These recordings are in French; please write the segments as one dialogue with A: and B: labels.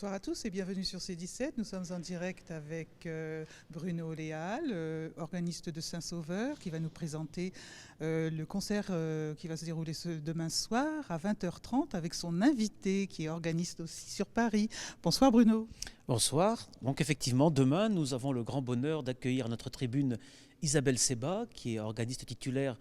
A: Bonsoir à tous et bienvenue sur C17. Nous sommes en direct avec Bruno Léal, organiste de Saint-Sauveur, qui va nous présenter le concert qui va se dérouler demain soir à 20h30 avec son invité qui est organiste aussi sur Paris. Bonsoir Bruno.
B: Bonsoir. Donc effectivement, demain, nous avons le grand bonheur d'accueillir à notre tribune Isabelle Seba, qui est organiste titulaire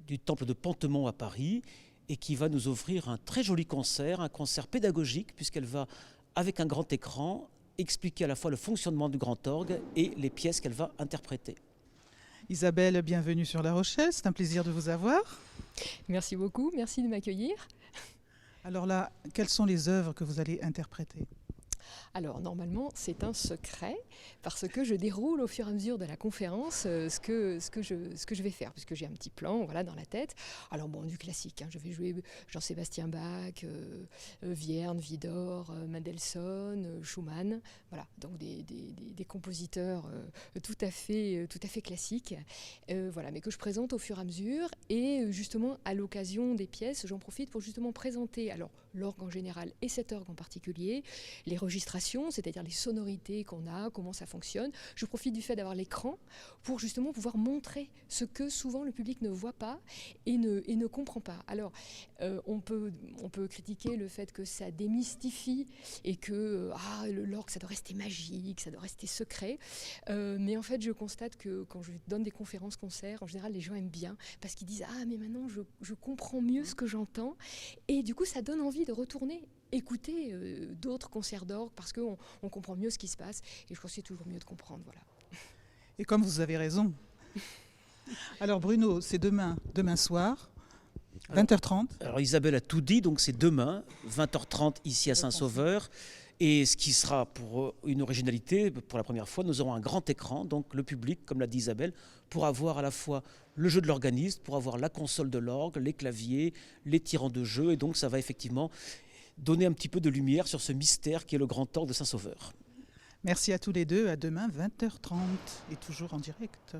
B: du Temple de Pantemont à Paris et qui va nous offrir un très joli concert, un concert pédagogique, puisqu'elle va, avec un grand écran, expliquer à la fois le fonctionnement du grand orgue et les pièces qu'elle va interpréter.
A: Isabelle, bienvenue sur La Rochelle, c'est un plaisir de vous avoir.
C: Merci beaucoup, merci de m'accueillir.
A: Alors là, quelles sont les œuvres que vous allez interpréter ?
C: Alors normalement c'est un secret parce que je déroule au fur et à mesure de la conférence ce que je vais faire, puisque j'ai un petit plan voilà, dans la tête. Alors bon, du classique, hein, je vais jouer Jean-Sébastien Bach, Vierne, Widor, Mendelssohn, Schumann, voilà, donc des compositeurs tout à fait classiques, voilà, mais que je présente au fur et à mesure. Et justement à l'occasion des pièces, j'en profite pour justement présenter alors l'orgue en général et cet orgue en particulier, les registrations, c'est-à-dire les sonorités qu'on a, comment ça fonctionne. Je profite du fait d'avoir l'écran pour justement pouvoir montrer ce que souvent le public ne voit pas et ne comprend pas. Alors, on peut critiquer le fait que ça démystifie et que l'orgue, ça doit rester magique, ça doit rester secret. Mais en fait, je constate que quand je donne des conférences-concerts, en général, les gens aiment bien parce qu'ils disent « Ah, mais maintenant, je comprends mieux ce que j'entends ». Et du coup, ça donne envie de retourner écouter d'autres concerts d'orgue parce qu'on comprend mieux ce qui se passe, et je pense que c'est toujours mieux de comprendre. Voilà.
A: Et comme vous avez raison. Alors Bruno, c'est demain soir, 20h30.
B: Alors Isabelle a tout dit, donc c'est demain, 20h30 ici à Saint-Sauveur. Et ce qui sera pour une originalité, pour la première fois, nous aurons un grand écran, donc le public, comme l'a dit Isabelle, pourra voir à la fois le jeu de l'organiste, pourra voir la console de l'orgue, les claviers, les tirants de jeu, et donc ça va effectivement donner un petit peu de lumière sur ce mystère qui est le grand orgue de Saint-Sauveur.
A: Merci à tous les deux, à demain 20h30 et toujours en direct.